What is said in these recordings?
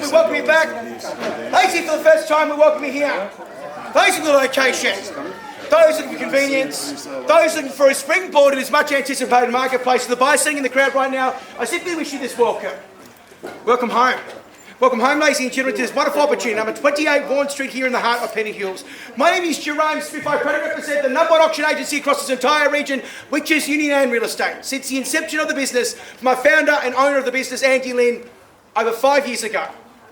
we welcome you back. Those here for the first time, we welcome you here. Those in the location, those looking for convenience, those looking for a springboard in this much anticipated marketplace. For the buyers sitting in the crowd right now, I simply wish you this welcome. Welcome home. Welcome home, ladies and gentlemen, to this wonderful opportunity, number 28 Vaughan Street here in the heart of Pennant Hills. My name is Jerome Smith. I proudly represent the #1 auction agency across this entire region, which is Union Anne Real Estate. Since the inception of the business, my founder and owner of the business, Andy Lynn, over 5 years ago,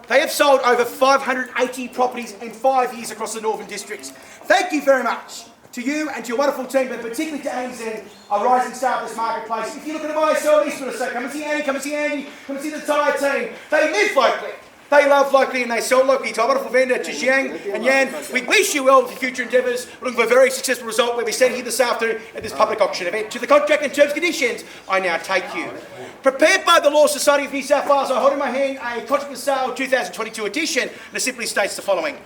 they have sold over 580 properties in 5 years across the Northern Districts. Thank you very much to you and to your wonderful team, but particularly to ANZ, a rising star of this marketplace. If you're looking to buy or sell this sort of stuff, come and see Andy, come and see Andy, come and see the entire team. They live locally, they love locally, and they sell locally. To our wonderful vendor, to Zhang and Yan, we wish you well for future endeavours. We're looking for a very successful result where we stand here this afternoon at this public auction event. To the contract and terms and conditions, I now take you. Prepared by the Law Society of New South Wales, I hold in my hand a contract for sale 2022 edition, and it simply states the following.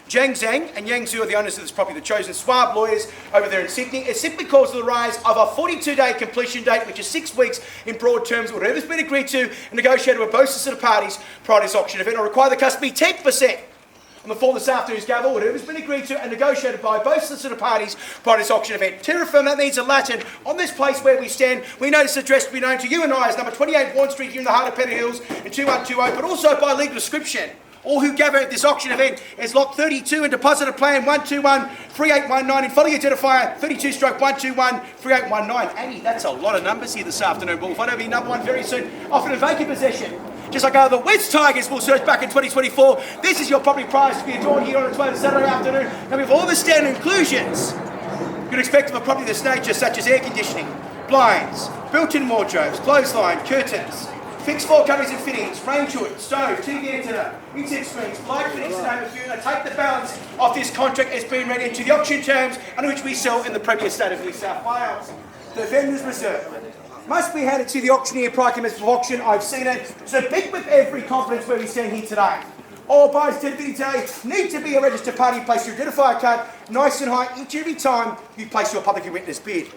Zhang Zhang and Yang Zhu are the owners of this property, the chosen Swab lawyers over there in Sydney. It simply calls for the rise of a 42-day completion date, which is 6 weeks in broad terms, whatever's been agreed to and negotiated with both sets of parties prior to this auction event. I require the customer 10% on the fall this afternoon's gavel, whatever's been agreed to and negotiated by both sets of parties prior to this auction event. Terra firma, that means a Latin. On this place where we stand, we know this address to be known to you and I as number 28 Vaughan Street here in the heart of Pennant Hills in 2120, but also by legal description. All who gather at this auction event is lot 32 and deposit a plan 1213819 and fully identifier 32/1213819. Annie, that's a lot of numbers here this afternoon. We'll find over your number one very soon. Often in vacant possession. Just like the West Tigers will search back in 2024, this is your property prize to be adored here on a Saturday afternoon. And with all the standard inclusions you can expect of a property of this nature, such as air conditioning, blinds, built-in wardrobes, clothesline, curtains, fixed floor coverings and fittings, range hood, stove, TV antenna, incense screens, light fittings, to name a few. And I take the balance of this contract as being read into the auction terms under which we sell in the Premier State of New South Wales. The vendor's reserve must be handed to the auctioneer prior to commencement of auction. I've seen it. So big with every confidence where we stand here today. All buyers today need to be a registered party. Place your identifier card nice and high each and every time you place your publicly witnessed bid.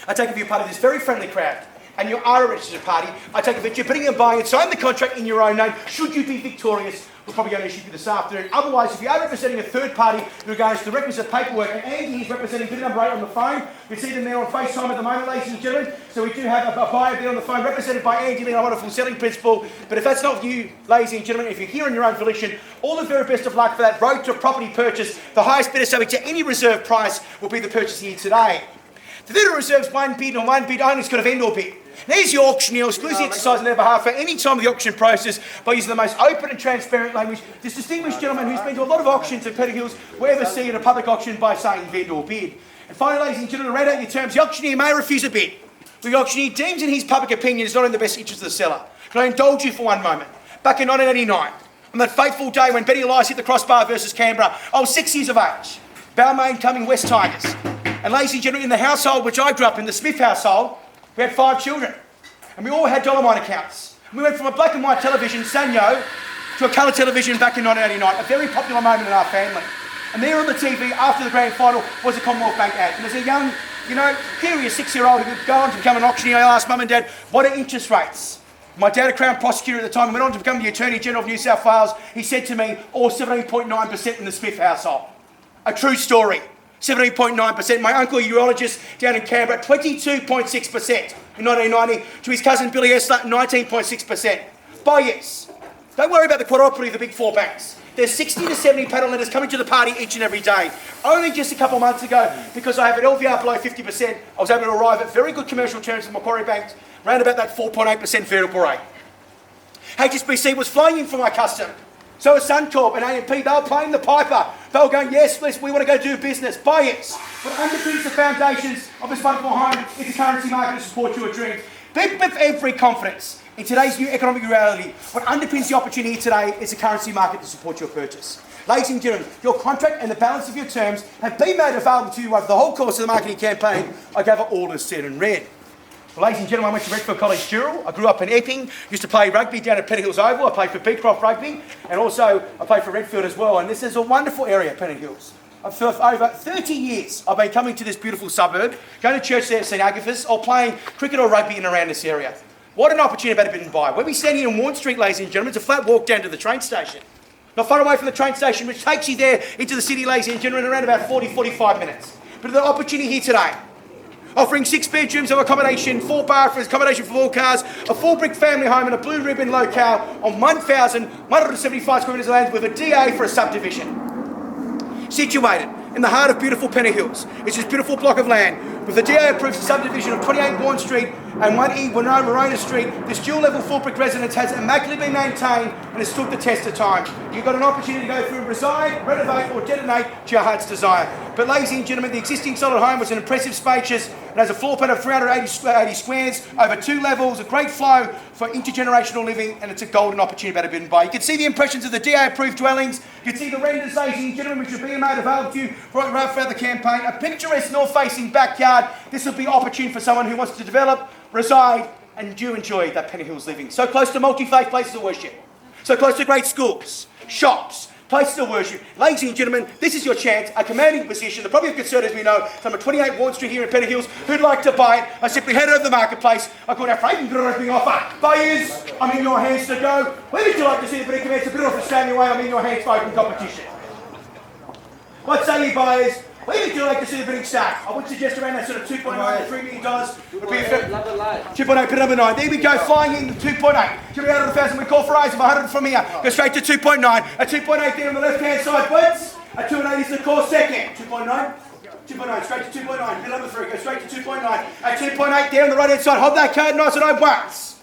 I take if you're part of this very friendly crowd and you are a registered party, I take it that you're bidding and buying and sign the contract in your own name. Should you be victorious, we're probably going to issue you this afternoon. Otherwise, if you are representing a third party in regards to the requisite paperwork, and Andy is representing bid number 8 on the phone, you see them there on FaceTime at the moment, ladies and gentlemen. So we do have a buyer bid on the phone represented by Andy Lynn, our wonderful selling principal. But if that's not you, ladies and gentlemen, if you're here on your own volition, all the very best of luck for that road to property purchase. The highest bidder subject to any reserve price will be the purchase here today. The vendor reserves one bid and one bid only. It's got a vendor bid. There's your auctioneer exclusively exercise on their behalf for any time of the auction process by using the most open and transparent language. This distinguished gentleman who's been to a lot of auctions at Pennant Hills will ever see in a public auction by saying vendor bid. And finally, ladies and gentlemen, to round out your terms, the auctioneer may refuse a bid. The auctioneer deems in his public opinion is not in the best interest of the seller. Can I indulge you for one moment? Back in 1989, on that fateful day when Betty Elias hit the crossbar versus Canberra, I was 6 years of age. Balmain coming West Tigers. And ladies and gentlemen, in the household which I grew up in, the Smith household, we had 5 children. And we all had dollar mine accounts. And we went from a black and white television, Sanyo, to a colour television back in 1989, a very popular moment in our family. And there on the TV, after the grand final, was a Commonwealth Bank ad. And as a young, curious 6-year-old who could go on to become an auctioneer, I asked Mum and Dad, what are interest rates? My dad, a Crown prosecutor at the time, went on to become the Attorney General of New South Wales. He said to me, all 17.9% in the Smith household. A true story. 17.9%. My uncle, a urologist down in Canberra, 22.6% in 1990. To his cousin Billy Esler, 19.6%. Buy yes. Don't worry about the quadropoly of the big 4 banks. There's 60 to 70 panel lenders coming to the party each and every day. Only just a couple of months ago, because I have an LVR below 50%, I was able to arrive at very good commercial terms with Macquarie Bank, around about that 4.8% variable rate. HSBC was flying in for my custom. So was Suncorp and AMP, they were playing the piper. They were going, yes, we want to go do business. Buy it. What underpins the foundations of this wonderful home is the currency market to support your dreams. Big with every confidence. In today's new economic reality, what underpins the opportunity today is the currency market to support your purchase. Ladies and gentlemen, your contract and the balance of your terms have been made available to you over the whole course of the marketing campaign. I gather all is said and read. Well, ladies and gentlemen, I went to Redfield College Dural. I grew up in Epping, used to play rugby down at Pennant Hills Oval. I played for Beecroft Rugby, and also I played for Redfield as well. And this is a wonderful area, Pennant Hills. For over 30 years, I've been coming to this beautiful suburb, going to church there at St Agatha's, or playing cricket or rugby in and around this area. What an opportunity about to bid and buy. Where we stand here in Warren Street, ladies and gentlemen, it's a flat walk down to the train station. Not far away from the train station, which takes you there into the city, ladies and gentlemen, around about 40-45 minutes. But the opportunity here today, offering 6 bedrooms of accommodation, 4 bathrooms, accommodation for 4 cars, a 4-brick family home and a blue ribbon locale on 1,175 square metres of land with a DA for a subdivision. Situated in the heart of beautiful Penny Hills. It's this beautiful block of land with a DA-approved subdivision of 28 Bourne Street and 1E Morona Street. This dual-level 4-brick residence has immaculately been maintained and has stood the test of time. You've got an opportunity to go through, reside, renovate or detonate to your heart's desire. But ladies and gentlemen, the existing solid home was an impressive spacious. It has a floor plan of 380 squares, over 2 levels, a great flow for intergenerational living, and it's a golden opportunity about to bid and buy. You can see the impressions of the DA-approved dwellings. You can see the renders, ladies and gentlemen, which are being made available to you right throughout the campaign. A picturesque north-facing backyard. This will be opportune for someone who wants to develop, reside, and do enjoy that Penny Hills living. So close to multi-faith places of worship. So close to great schools, shops, places of worship. Ladies and gentlemen, this is your chance, a commanding position. The property of concern, as we know, number 28 Warren Street here in Penny Hills. Who'd like to buy it? I simply head over to the marketplace. I call our freight and everything offer. Buyers, I'm in your hands to go. Where would you like to see the bid commence? A bit off the standing way, I'm in your hands for open competition. What say you, buyers? Where would you like to see the bidding start? I would suggest around that sort of $2.9 to $3 million. Would be a 2.8, bid number 9. There we go, flying in 2.8. Should be out of 1,000. We call for eyes of 100 from here. Go straight to 2.9. A 2.8 there on the left-hand side, please. A 2.8 is the core second. 2.9. 2.9, straight to 2.9. Bid number 3, go straight to 2.9. A 2.8 there on the right-hand side. Hold that card nice and I once.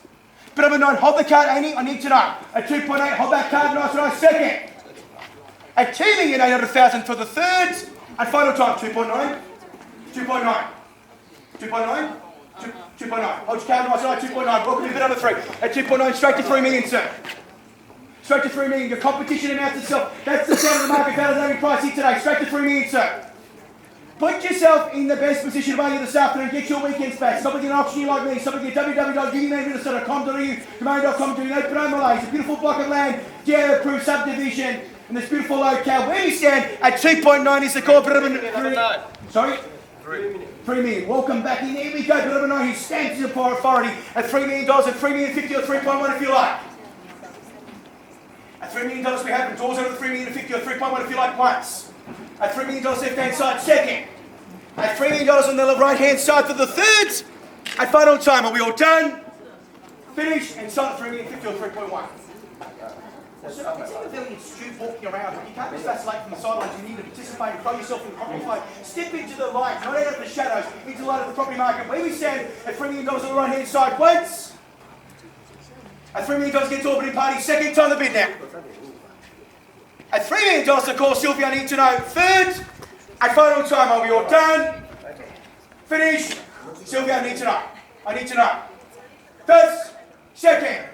Bid number 9, hold the card, Amy. I need to know. A 2.8, hold that card nice and I second. A 2,800,000 for the third. And final time, 2.9, 2.9, 2.9, 2.9. Hold your card nice and 2.9. Welcome to bid number 3. At 2.9, straight to 3 million, sir. Straight to 3 million. Your competition announced itself. That's the sound of the market validating price here today. Straight to 3 million, sir. Put yourself in the best position of value this afternoon. Get your weekends back. Stop looking at an auctioneer like me. Stop looking at www.gideonmanminnesota.com.au, domain.com.au, no Malays. A beautiful block of land, DA-approved subdivision. And this beautiful locale, where we stand at 2.9 is the corporate. Sorry? 3 million. Welcome back in. Here we go. Bit number 9. He stamps his authority at $3 million, at $3 million 50 or 3.1 if you like. At $3 million we have the doors over the $3 million 50 or 3.1 if you like once. At $3 million left-hand side, second. At $3 million on the right-hand side for the third. At final time, are we all done? Finished and sold at $3 million 50 or 3.1. So I can see the very astute walking around, but you can't just vacillate from the sidelines. You need to participate and throw yourself in the property fight. Step into the light, not out of the shadows, into the light of the property market. Where we stand at $3 million on the right-hand side, once. At $3 million gets Albany Party, second time the bid now. At $3 million to call Sylvia, I need to know. Third, at final time, are we all done? Finished? Sylvia, I need to know. I need to know. First, second.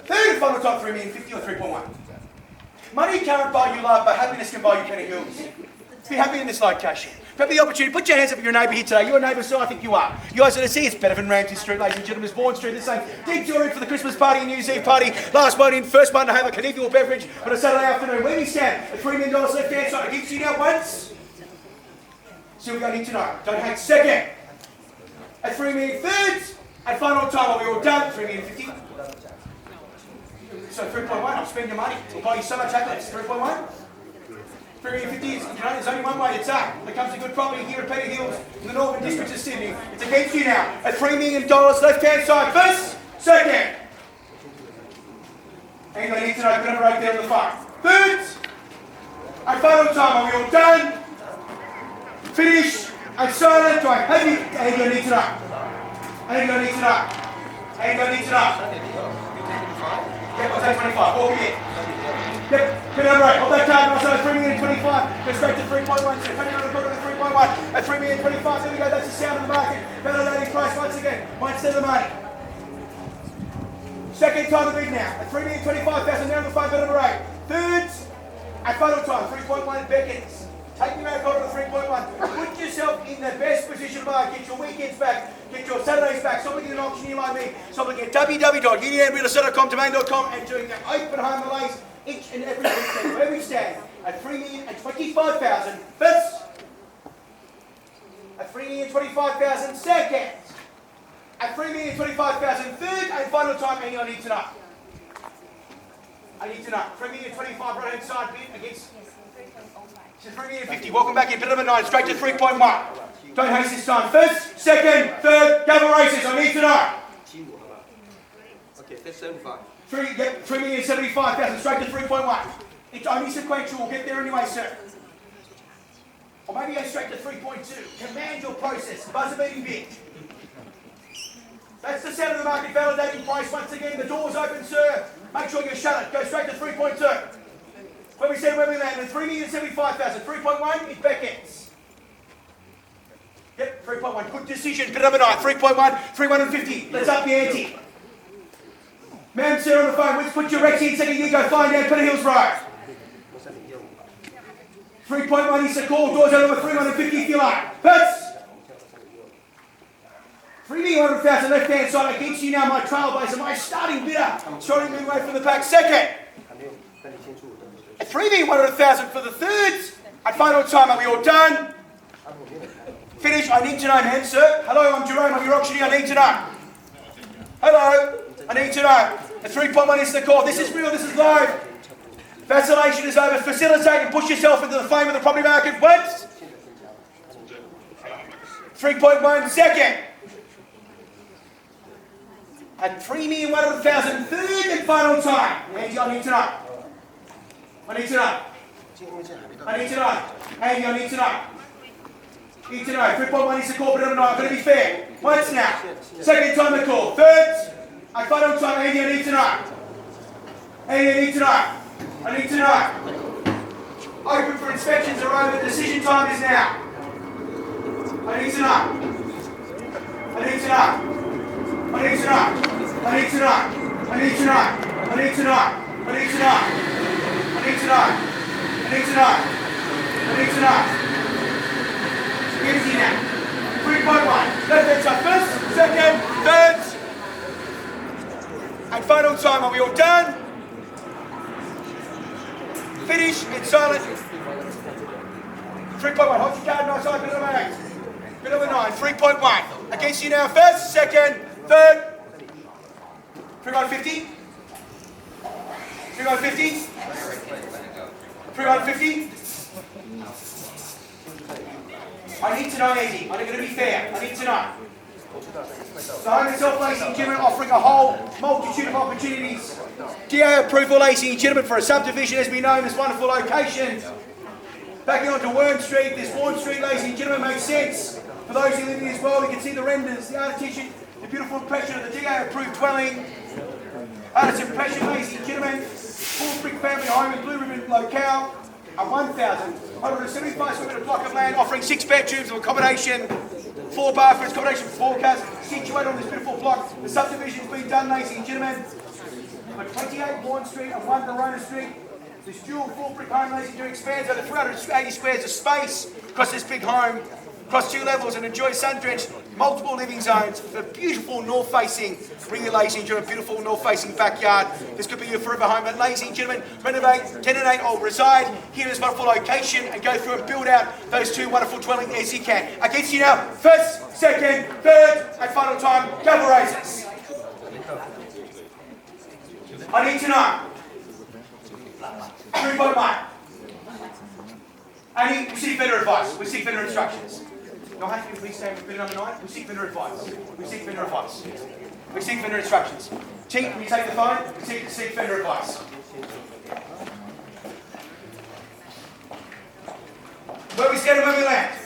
Third and final time, $3 million 50 or 3.1. Money can't buy you love, but happiness can buy you Penny Hills. Be happy in this location. Have the opportunity. Put your hands up for your neighbour here today. You're a neighbour, so I think you are. You guys are to see it's better than Ramsey Street, ladies and gentlemen. It's Bourne Street. This same deep joy for the Christmas party and New Year's Eve party. Last one in, first one to have a convivial beverage on a Saturday afternoon. Where we stand at $3 million left-hand side. Gives you now once. See what we need to know. Don't hate second. At $3 million third. At final time, are we all done? $3 million 50. So 3.1, I'll spend your money. We'll buy you so much happiness. 3.1? 3 million 50 is, there's only one way it's up. There comes a good property here at Penny Hills in the Northern District of Sydney. It's against you now. At $3 million, left-hand side. First, second. And I need to know, number 8 there on the front. Third. And final time, are we all done? Finish. And silent. Do I have you? And I need to know. And I need to know. And I need to know. Yep, I'll take 25. Walk again. Yep, good number 8. Hold that card, and I'll say $3 million 25. Go straight to 3.1. So depending on the quarter of 3.1. At $3 million 25. There we go. That's the sound of the market. Validating price once again. 1% of the money. Second time the bid now. At $3 million 25,000. Now on the phone, bid number 8. Third. At final time, 3.1 beckons. Take your out of the 3.1. Put yourself in the best position to buy. Get your weekends back. Get your Saturdays back. Stop looking at an auctioneer like me. Stop looking at www.gideonmanminnesota.com, domain.com and doing the open home malays each and every weekend. Where we stand at $3,025,000 first. At $3,025,000 second. At 3,025,000, third and final time, and I need to know. I need to know. 3,025 right hand side bid against. So 3,050. Welcome back in. Bid number 9, straight to 3.1. Don't haste this time. First, second, third, double races. I need to know. Okay, that's 75. 3,075,000, straight to 3.1. It's only sequential. We'll get there anyway, sir. Or maybe go straight to 3.2. Command your process. Buzzer beating bid. That's the sound of the market validating price. Once again, the door's open, sir. Make sure you shut it. Go straight to 3.2. When we said where we landed, 3,075,000. 3.1, it beckons. Yep, 3.1. Good decision. Bid number 9. 3.1, 3,150. Let's up the ante. Ma'am, sir, on the phone. Let's put your Rexy in second gear. Go find out Penny Hills Road. 3.1 is the call. Doors open with 3,150 if you like. Hurts. 3,100,000 left hand side against you now, my trailblazer, my starting bidder. Starting to move away from the pack. Second. At 3,100,000 for the thirds. At final time, are we all done? Finish. I need to know, man, sir. Hello, I'm Jerome. I'm your auctioneer. I need to know. Hello. I need to know. At 3.1 is the call. This is real. This is live. Vacillation is over. Facilitate and push yourself into the flame of the property market. Once. 3.1 second. At 3,100,000, third and final time. Andy, I need to know. I need to know. I need to know. Andy, I need to know. Need to know. 3.1 is the call, but I'm not going to be fair. Once now. Second time the call. Third. At final time, Andy, I need to know. Andy, I need to know. I need to know. Open for inspections are over. Decision time is now. I need to know. I need to know. I need to know. I need to know. I need to know. I need to know. I need to know. I need to know. I need to know. I need to know. Easy now. 3.1. Left hand side first, second, third. And final time. Are we all done? Finish in silent. 3.1. Hold your card, nice side, bit number 8. Bit number 9. 3.1. Against you now. First, second, third. 3,150. 3,150. 3,150. I need to know, Andy. I'm going to be fair. I need to know. The home and self-lacing gentlemen offering a whole multitude of opportunities. DA approval lacing gentlemen for a subdivision has been known as wonderful location. Backing onto Wern Street, this Warren Street lacing gentlemen makes sense. For those who live in this world, you can see the renders, the artisan, the beautiful impression of the DA approved dwelling. Artisan impression lacing gentlemen, full brick family home in Blue Ribbon locale. A 1,175 square metre block of land offering 6 bedrooms of accommodation, 4 bathrooms, accommodation for 4 cars, situated on this beautiful block. The subdivision's been done, ladies and gentlemen. For 28 Warren Street and 1 Verona Street. This dual full brick home, ladies and gentlemen, expands over 380 squares of space across this big home, across 2 levels, and enjoys sun-drenched multiple living zones. A beautiful north-facing, really, ladies and gentlemen, beautiful north-facing backyard. This could be your forever home. But ladies and gentlemen, renovate, tenanate, or reside here in this wonderful location and go through and build out those 2 wonderful dwellings as you can. Against you now, first, second, third, and final time, double races. I need to know. 3.1. And we seek vendor advice. We seek vendor instructions. You'll have to please stand with bidder number 9. We seek vendor advice. We seek vendor advice. We seek vendor instructions. Chief, can you take the phone? We seek vendor advice. Where we scared and where we land.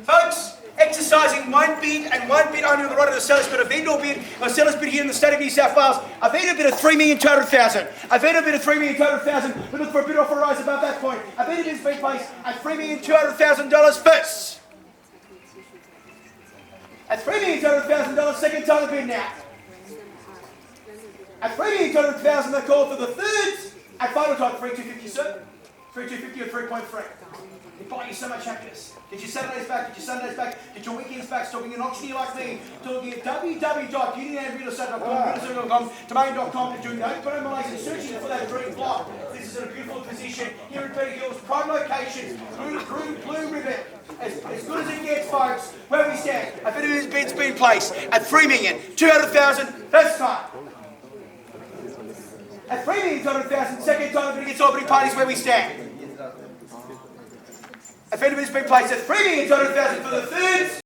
Folks, exercising one bid and one bid only on the right of the seller's bid, a vendor bid, a seller's bid here in the state of New South Wales, a vendor bid of $3,200,000, a vendor bid of $3,200,000, we look for a bid offer rise above that point, a vendor bid has been placed at $3,200,000 first. At $3,200,000, second time the bid now. At $3,200,000, they call for the thirds. At final time, 3,250, sir. 3,250 or 3.3. It buy you so much happiness. Get your Saturdays back, get your Sundays back, get your weekends back. Talking an auctioneer like me. Talking at www.unionandrealestate.com, domain.com, and doing the open Malaysia, searching for that dream block. This is in a beautiful position here in Beta Hills, prime location, blue ribbon. As good as it gets, folks. Where we stand, a bit of his bid's been placed at $3,200,000 first time. At $3,200,000 second time, the biggest opening parties where we stand. A vendor has been placed at $3,200,000 for the thirds.